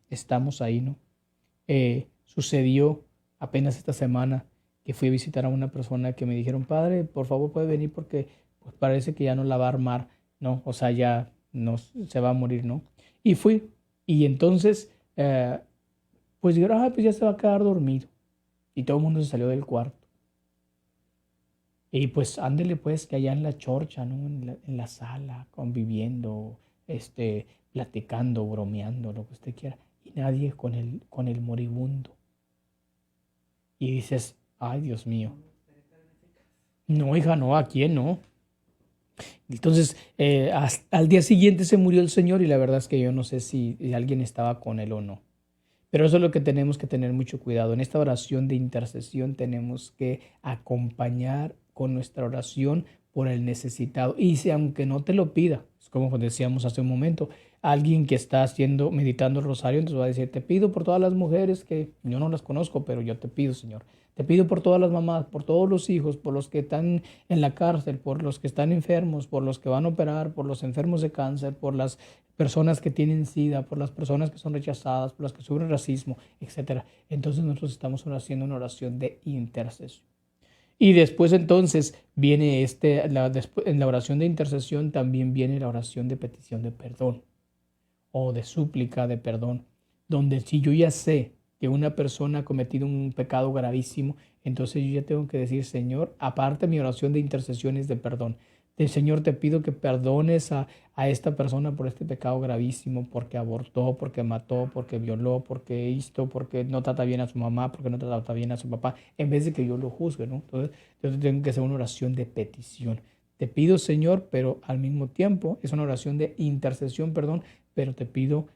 estamos ahí, ¿no? Sucedió apenas esta semana que fui a visitar a una persona que me dijeron, padre, por favor puede venir porque pues, parece que ya no la va a armar, ¿no? O sea, ya no, se va a morir, ¿no? Y fui, y entonces, pues dijeron, pues ya se va a quedar dormido. Y todo el mundo se salió del cuarto. Y pues ándele pues que allá en la chorcha, ¿no? En la sala, conviviendo, platicando, bromeando, lo que usted quiera. Y nadie con el moribundo. Y dices, ay, Dios mío. No, hija, no, ¿a quién no? Entonces, al día siguiente se murió el Señor y la verdad es que yo no sé si alguien estaba con él o no. Pero eso es lo que tenemos que tener mucho cuidado. En esta oración de intercesión tenemos que acompañar con nuestra oración por el necesitado. Y si aunque no te lo pida, es como decíamos hace un momento, alguien que está meditando el rosario, entonces va a decir, te pido por todas las mujeres que yo no las conozco, pero yo te pido, Señor. Te pido por todas las mamás, por todos los hijos, por los que están en la cárcel, por los que están enfermos, por los que van a operar, por los enfermos de cáncer, por las personas que tienen SIDA, por las personas que son rechazadas, por las que sufren racismo, etc. Entonces nosotros estamos haciendo una oración de intercesión. Y después entonces viene en la oración de intercesión también viene la oración de petición de perdón o de súplica de perdón, donde si yo ya sé que una persona ha cometido un pecado gravísimo, entonces yo ya tengo que decir, Señor, aparte mi oración de intercesión es de perdón. Señor, te pido que perdones a esta persona por este pecado gravísimo, porque abortó, porque mató, porque violó, porque porque no trata bien a su mamá, porque no trata bien a su papá, en vez de que yo lo juzgue, ¿no? Entonces, yo tengo que hacer una oración de petición. Te pido, Señor, pero al mismo tiempo es una oración de intercesión, perdón, pero te pido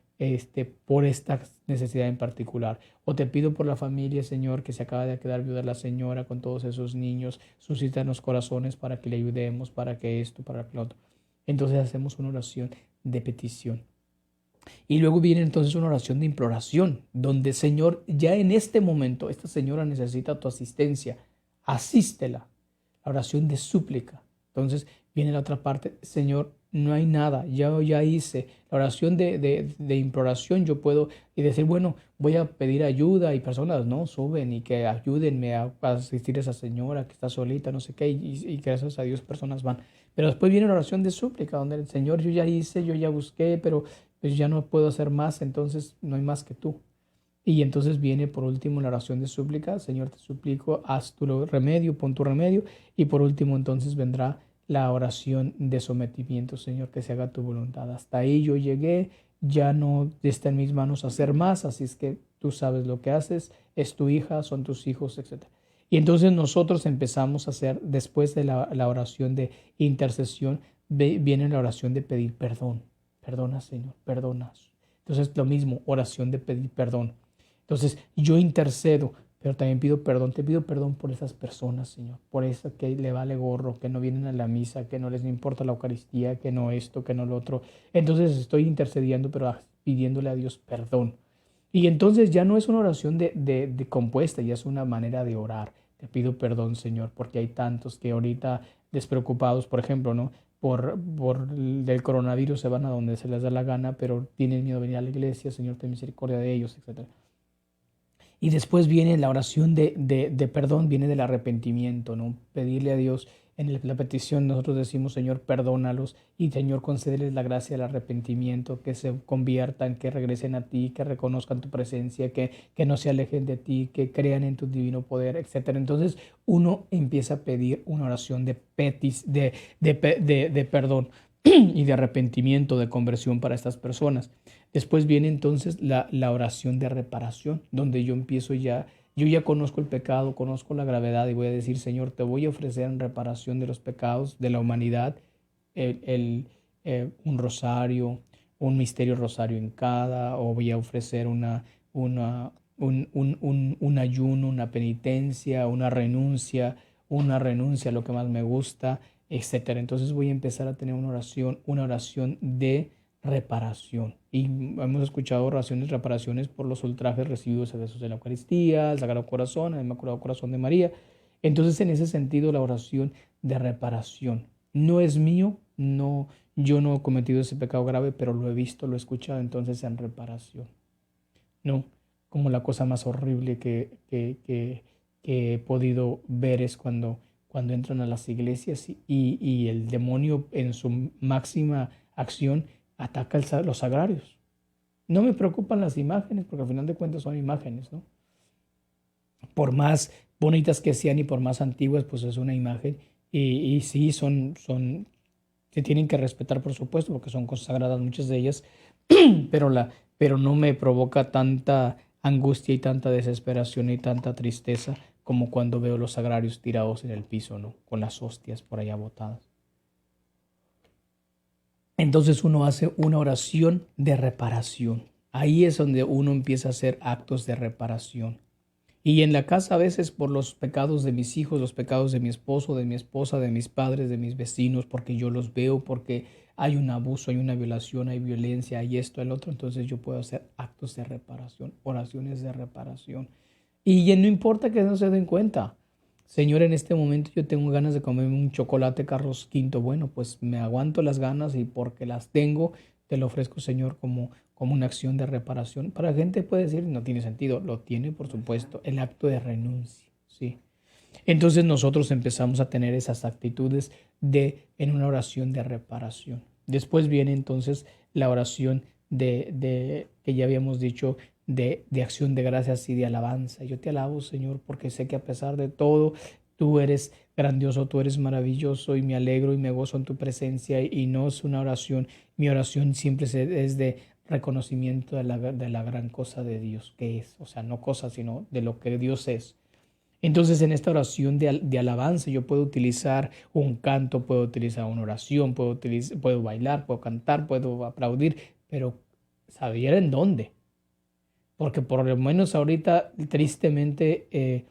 por esta necesidad en particular. O te pido por la familia, Señor, que se acaba de quedar viuda la señora con todos esos niños. Suscita en los corazones para que le ayudemos, para que esto, para que lo otro. Entonces hacemos una oración de petición. Y luego viene entonces una oración de imploración, donde, Señor, ya en este momento, esta señora necesita tu asistencia. Asístela. La oración de súplica. Entonces viene la otra parte, Señor, no hay nada, ya hice la oración de imploración, yo puedo y decir, bueno, voy a pedir ayuda y personas, ¿no? Suben y que ayúdenme a asistir a esa señora que está solita, no sé qué, y gracias a Dios personas van. Pero después viene la oración de súplica, donde el Señor, yo ya hice, yo ya busqué, pero pues ya no puedo hacer más, entonces no hay más que tú. Y entonces viene por último la oración de súplica, Señor, te suplico, haz tu remedio, pon tu remedio, y por último entonces vendrá la oración de sometimiento, Señor, que se haga tu voluntad. Hasta ahí yo llegué, ya no está en mis manos hacer más, así es que tú sabes lo que haces, es tu hija, son tus hijos, etc. Y entonces nosotros empezamos a hacer, después de la oración de intercesión, viene la oración de pedir perdón. Perdona, Señor, perdonas. Entonces lo mismo, oración de pedir perdón. Entonces yo intercedo, pero también pido perdón, te pido perdón por esas personas, Señor, por eso que le vale gorro, que no vienen a la misa, que no les importa la Eucaristía, que no esto, que no lo otro. Entonces estoy intercediendo, pero pidiéndole a Dios perdón. Y entonces ya no es una oración de compuesta, ya es una manera de orar. Te pido perdón, Señor, porque hay tantos que ahorita despreocupados, por ejemplo, ¿no? Por del coronavirus se van a donde se les da la gana, pero tienen miedo de venir a la iglesia, Señor, ten misericordia de ellos, etc. Y después viene la oración de perdón, viene del arrepentimiento, ¿no? Pedirle a Dios en la petición, nosotros decimos, Señor, perdónalos y Señor, concédeles la gracia del arrepentimiento, que se conviertan, que regresen a ti, que reconozcan tu presencia, que no se alejen de ti, que crean en tu divino poder, etc. Entonces uno empieza a pedir una oración de perdón y de arrepentimiento, de conversión para estas personas. Después viene entonces la oración de reparación, donde yo empiezo yo ya conozco el pecado, conozco la gravedad y voy a decir, Señor, te voy a ofrecer en reparación de los pecados de la humanidad un rosario, un misterio rosario en cada, o voy a ofrecer un ayuno, una penitencia, una renuncia a lo que más me gusta, etc. Entonces voy a empezar a tener una oración de reparación. Y hemos escuchado oraciones, reparaciones por los ultrajes recibidos a Jesús de la Eucaristía, el Sagrado Corazón, el Inmaculado Corazón de María. Entonces, en ese sentido, la oración de reparación. No es mío, no, yo no he cometido ese pecado grave, pero lo he visto, lo he escuchado, entonces en reparación. No, como la cosa más horrible que he podido ver es cuando entran a las iglesias y el demonio en su máxima acción ataca los sagrarios. No me preocupan las imágenes, porque al final de cuentas son imágenes, ¿no? Por más bonitas que sean y por más antiguas, pues es una imagen. Y sí, se tienen que respetar, por supuesto, porque son cosas sagradas muchas de ellas, pero no me provoca tanta angustia y tanta desesperación y tanta tristeza como cuando veo los sagrarios tirados en el piso, ¿no? Con las hostias por allá botadas. Entonces uno hace una oración de reparación. Ahí es donde uno empieza a hacer actos de reparación. Y en la casa a veces por los pecados de mis hijos, los pecados de mi esposo, de mi esposa, de mis padres, de mis vecinos, porque yo los veo, porque hay un abuso, hay una violación, hay violencia, hay esto, el otro, entonces yo puedo hacer actos de reparación, oraciones de reparación. Y no importa que no se den cuenta. Señor, en este momento yo tengo ganas de comerme un chocolate Carlos V. Bueno, pues me aguanto las ganas y porque las tengo, te lo ofrezco, Señor, como una acción de reparación. Para la gente puede decir, no tiene sentido. Lo tiene, por supuesto, el acto de renuncia, ¿sí? Entonces nosotros empezamos a tener esas actitudes en una oración de reparación. Después viene entonces la oración que ya habíamos dicho, de acción de gracias y de alabanza. Yo te alabo, Señor, porque sé que a pesar de todo, tú eres grandioso, tú eres maravilloso y me alegro y me gozo en tu presencia. Y no es una oración, mi oración siempre es de reconocimiento de la gran cosa de Dios que es. O sea, no cosa, sino de lo que Dios es. Entonces en esta oración de alabanza yo puedo utilizar un canto, puedo utilizar una oración, puedo bailar, puedo cantar, puedo aplaudir, pero saber en dónde. Porque por lo menos ahorita tristemente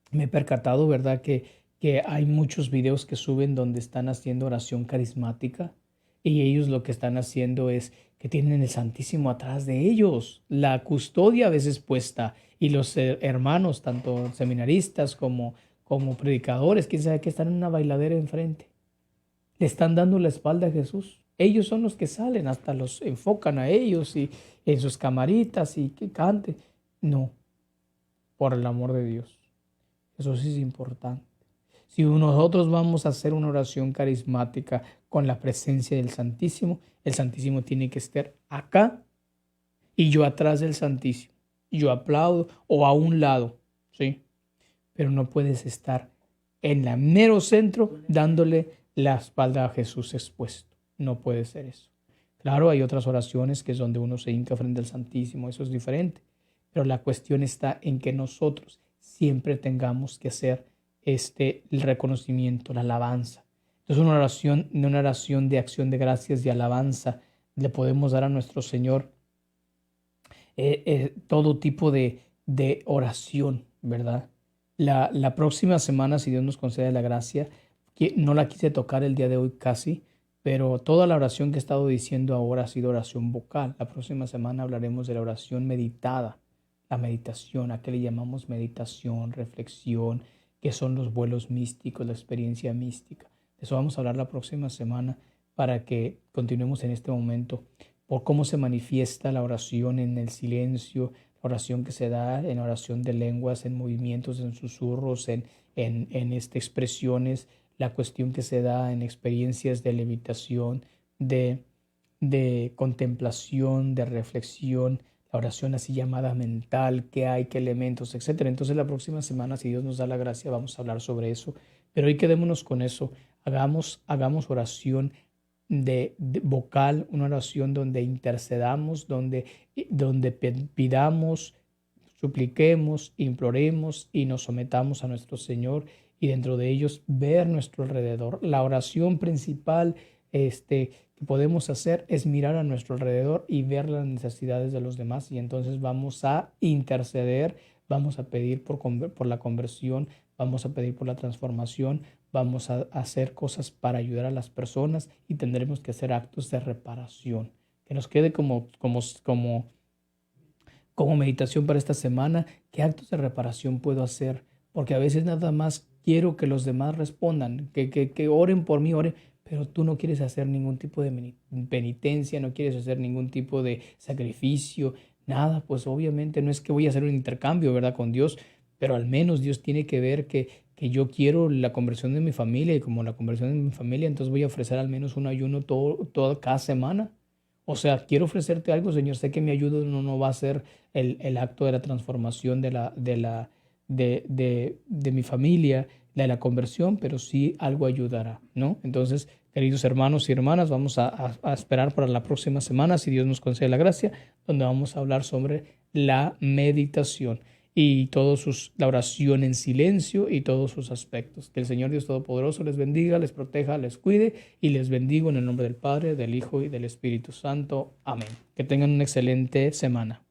me he percatado, ¿verdad? Que hay muchos videos que suben donde están haciendo oración carismática y ellos lo que están haciendo es que tienen el Santísimo atrás de ellos, la custodia a veces puesta y los hermanos, tanto seminaristas como predicadores, quién sabe que están en una bailadera enfrente. Le están dando la espalda a Jesús. Ellos son los que salen, hasta los enfocan a ellos y en sus camaritas y que canten. No, por el amor de Dios. Eso sí es importante. Si nosotros vamos a hacer una oración carismática con la presencia del Santísimo, el Santísimo tiene que estar acá y yo atrás del Santísimo. Yo aplaudo o a un lado, ¿sí? Pero no puedes estar en el mero centro dándole la espalda a Jesús expuesto. No puede ser eso. Claro, hay otras oraciones que es donde uno se hinca frente al Santísimo, eso es diferente. Pero la cuestión está en que nosotros siempre tengamos que hacer el reconocimiento, la alabanza. Entonces una oración de acción de gracias y alabanza le podemos dar a nuestro Señor todo tipo de oración, ¿verdad? La próxima semana, si Dios nos concede la gracia, que no la quise tocar el día de hoy casi, pero toda la oración que he estado diciendo ahora ha sido oración vocal. La próxima semana hablaremos de la oración meditada, la meditación, a qué le llamamos meditación, reflexión, qué son los vuelos místicos, la experiencia mística. De eso vamos a hablar la próxima semana para que continuemos en este momento por cómo se manifiesta la oración en el silencio, la oración que se da en oración de lenguas, en movimientos, en susurros, en expresiones, la cuestión que se da en experiencias de levitación, de contemplación, de reflexión, la oración así llamada mental, qué hay, qué elementos, etc. Entonces la próxima semana, si Dios nos da la gracia, vamos a hablar sobre eso. Pero hoy quedémonos con eso, hagamos oración de vocal, una oración donde intercedamos, donde pidamos, supliquemos, imploremos y nos sometamos a nuestro Señor y dentro de ellos ver nuestro alrededor. La oración principal que podemos hacer es mirar a nuestro alrededor y ver las necesidades de los demás y entonces vamos a interceder, vamos a pedir por la conversión, vamos a pedir por la transformación, vamos a hacer cosas para ayudar a las personas y tendremos que hacer actos de reparación. Que nos quede como meditación para esta semana, ¿qué actos de reparación puedo hacer? Porque a veces nada más quiero que los demás respondan, que oren por mí, oren, pero tú no quieres hacer ningún tipo de penitencia, no quieres hacer ningún tipo de sacrificio, nada, pues obviamente no es que voy a hacer un intercambio, ¿verdad?, con Dios, pero al menos Dios tiene que ver que yo quiero la conversión de mi familia, y como la conversión de mi familia, entonces voy a ofrecer al menos un ayuno cada semana. O sea, quiero ofrecerte algo, Señor, sé que mi ayuno no va a ser el acto de la transformación de mi familia, de la conversión, pero sí algo ayudará, ¿no? Entonces, queridos hermanos y hermanas, vamos a esperar para la próxima semana, si Dios nos concede la gracia, donde vamos a hablar sobre la meditación y la oración en silencio y todos sus aspectos. Que el Señor Dios Todopoderoso les bendiga, les proteja, les cuide, y les bendigo en el nombre del Padre, del Hijo y del Espíritu Santo. Amén. Que tengan una excelente semana.